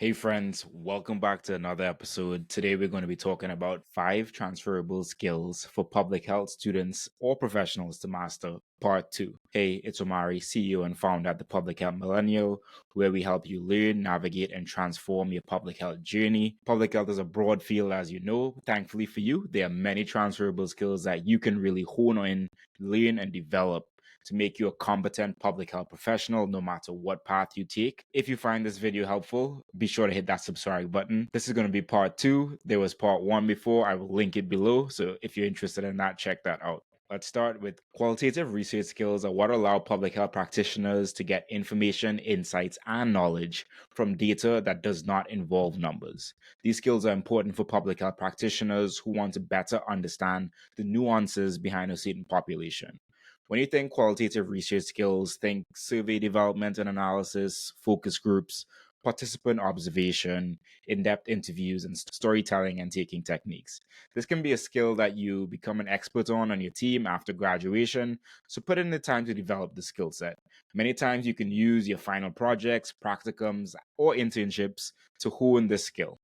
Hey friends, welcome back to another episode. Today we're going to be talking about 5 transferable skills for public health students or professionals to master, part 2. Hey, it's Omari, CEO and founder at the Public Health Millennial, where we help you learn, navigate, and transform your public health journey. Public health is a broad field, as you know. Thankfully for you, there are many transferable skills that you can really hone in, learn, and develop to make you a competent public health professional no matter what path you take. If you find this video helpful, be sure to hit that subscribe button. This is going to be part 2. There was part 1 before. I will link it below. So if you're interested in that, check that out. Let's start with qualitative research skills are what allow public health practitioners to get information, insights, and knowledge from data that does not involve numbers. These skills are important for public health practitioners who want to better understand the nuances behind a certain population. When you think qualitative research skills, think survey development and analysis, focus groups, participant observation, in depth interviews, and storytelling and taking techniques. This can be a skill that you become an expert on your team after graduation, so put in the time to develop the skill set. Many times you can use your final projects, practicums, or internships to hone this skill.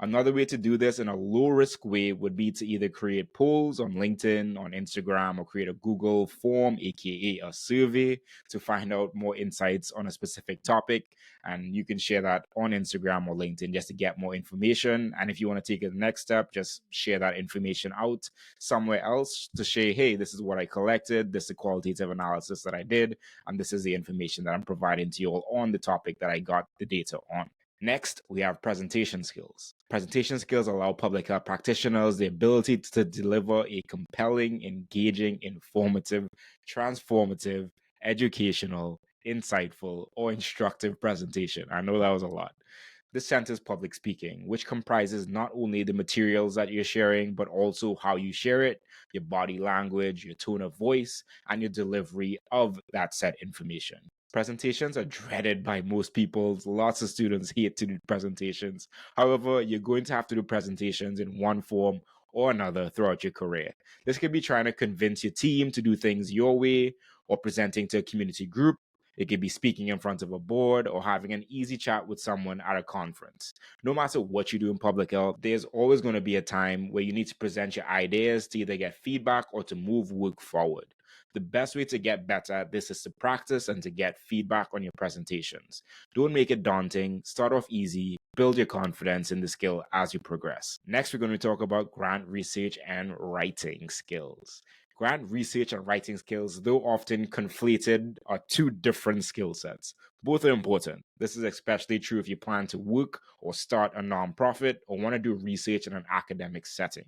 Another way to do this in a low risk way would be to either create polls on LinkedIn, on Instagram, or create a Google form, aka a survey, to find out more insights on a specific topic. And you can share that on Instagram or LinkedIn just to get more information. And if you want to take it the next step, just share that information out somewhere else to share, hey, this is what I collected, this is the qualitative analysis that I did, and this is the information that I'm providing to you all on the topic that I got the data on. Next, we have presentation skills. Presentation skills allow public health practitioners the ability to deliver a compelling, engaging, informative, transformative, educational, insightful, or instructive presentation. I know that was a lot. This centers public speaking, which comprises not only the materials that you're sharing, but also how you share it, your body language, your tone of voice, and your delivery of that said information. Presentations are dreaded by most people. Lots of students hate to do presentations. However, you're going to have to do presentations in one form or another throughout your career. This could be trying to convince your team to do things your way, or presenting to a community group. It could be speaking in front of a board or having an easy chat with someone at a conference. No matter what you do in public health, there's always going to be a time where you need to present your ideas to either get feedback or to move work forward. The best way to get better at this is to practice and to get feedback on your presentations. Don't make it daunting. Start off easy. Build your confidence in the skill as you progress. Next, we're going to talk about grant research and writing skills. Grant research and writing skills, though often conflated, are two different skill sets. Both are important. This is especially true if you plan to work or start a nonprofit or want to do research in an academic setting.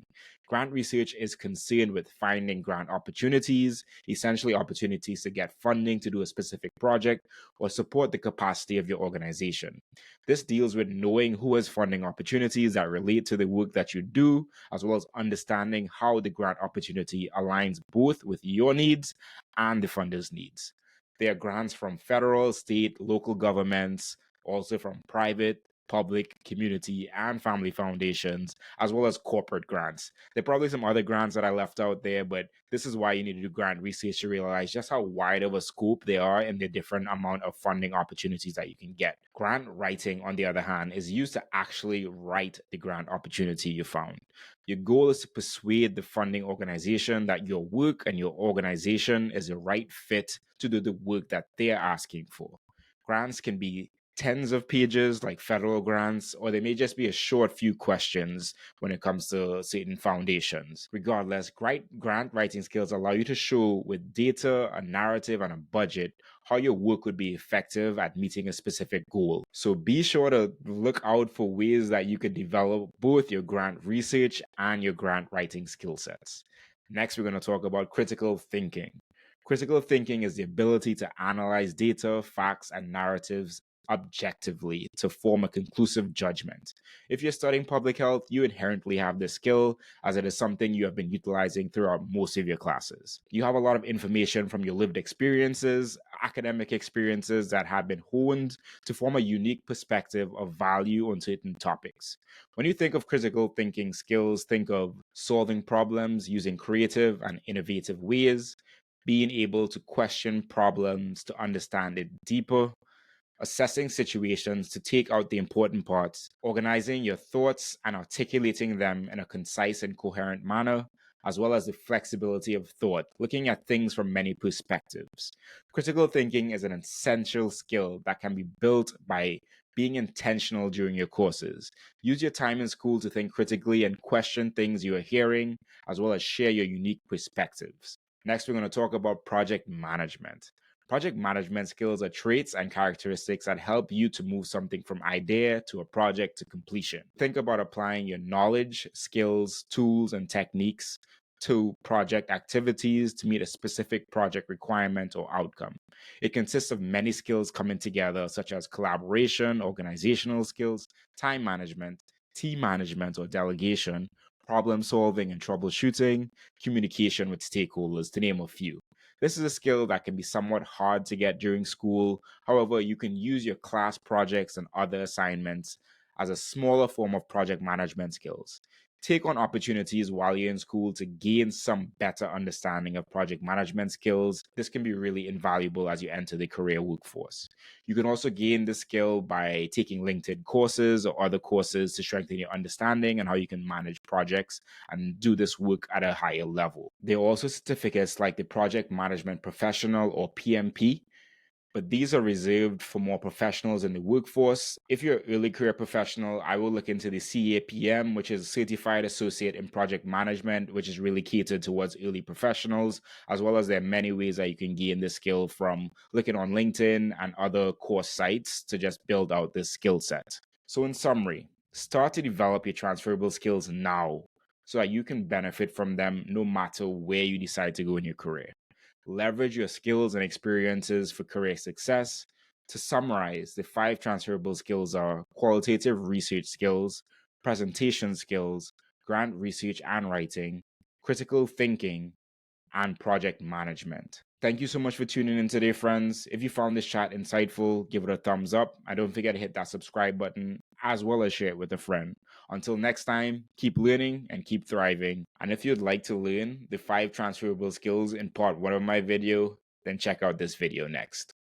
Grant research is concerned with finding grant opportunities, essentially opportunities to get funding to do a specific project or support the capacity of your organization. This deals with knowing who has funding opportunities that relate to the work that you do, as well as understanding how the grant opportunity aligns both with your needs and the funder's needs. There are grants from federal, state, local governments, also from private, public, community, and family foundations, as well as corporate grants. There are probably some other grants that I left out there, but this is why you need to do grant research to realize just how wide of a scope they are and the different amount of funding opportunities that you can get. Grant writing, on the other hand, is used to actually write the grant opportunity you found. Your goal is to persuade the funding organization that your work and your organization is the right fit to do the work that they're asking for. Grants can be tens of pages like federal grants, or they may just be a short few questions when it comes to certain foundations. Regardless, grant writing skills allow you to show with data, a narrative, and a budget how your work would be effective at meeting a specific goal. So be sure to look out for ways that you could develop both your grant research and your grant writing skill sets. Next, we're going to talk about critical thinking. Critical thinking is the ability to analyze data, facts, and narratives objectively to form a conclusive judgment. If you're studying public health, you inherently have this skill, as it is something you have been utilizing throughout most of your classes. You have a lot of information from your lived experiences, academic experiences that have been honed to form a unique perspective of value on certain topics. When you think of critical thinking skills, think of solving problems using creative and innovative ways, being able to question problems to understand it deeper, assessing situations to take out the important parts, organizing your thoughts and articulating them in a concise and coherent manner, as well as the flexibility of thought, looking at things from many perspectives. Critical thinking is an essential skill that can be built by being intentional during your courses. Use your time in school to think critically and question things you are hearing, as well as share your unique perspectives. Next, we're going to talk about project management. Project management skills are traits and characteristics that help you to move something from idea to a project to completion. Think about applying your knowledge, skills, tools, and techniques to project activities to meet a specific project requirement or outcome. It consists of many skills coming together, such as collaboration, organizational skills, time management, team management or delegation, problem solving and troubleshooting, communication with stakeholders, to name a few. This is a skill that can be somewhat hard to get during school. However, you can use your class projects and other assignments as a smaller form of project management skills. Take on opportunities while you're in school to gain some better understanding of project management skills. This can be really invaluable as you enter the career workforce. You can also gain this skill by taking LinkedIn courses or other courses to strengthen your understanding and how you can manage projects and do this work at a higher level. There are also certificates like the Project Management Professional or PMP, but these are reserved for more professionals in the workforce. If you're an early career professional, I will look into the CAPM, which is Certified Associate in Project Management, which is really catered towards early professionals, as well as there are many ways that you can gain this skill from looking on LinkedIn and other course sites to just build out this skill set. So in summary, start to develop your transferable skills now so that you can benefit from them no matter where you decide to go in your career. Leverage your skills and experiences for career success. To summarize, the 5 transferable skills are qualitative research skills, presentation skills, grant research and writing, critical thinking, and project management. Thank you so much for tuning in today, friends. If you found this chat insightful, give it a thumbs up. And don't forget to hit that subscribe button as well as share it with a friend. Until next time, keep learning and keep thriving. And if you'd like to learn the 5 transferable skills in part 1 of my video, then check out this video next.